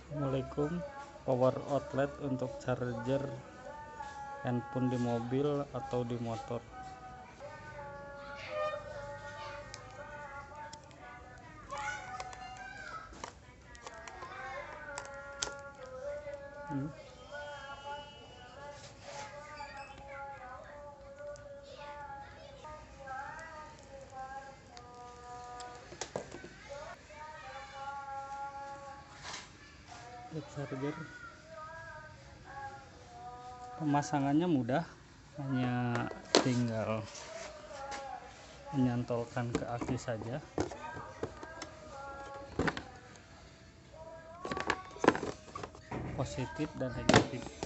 Assalamualaikum. Power outlet untuk charger handphone di mobil atau di motor. Charger pemasangannya mudah, hanya tinggal menyantolkan ke aki saja. Positif dan negatif.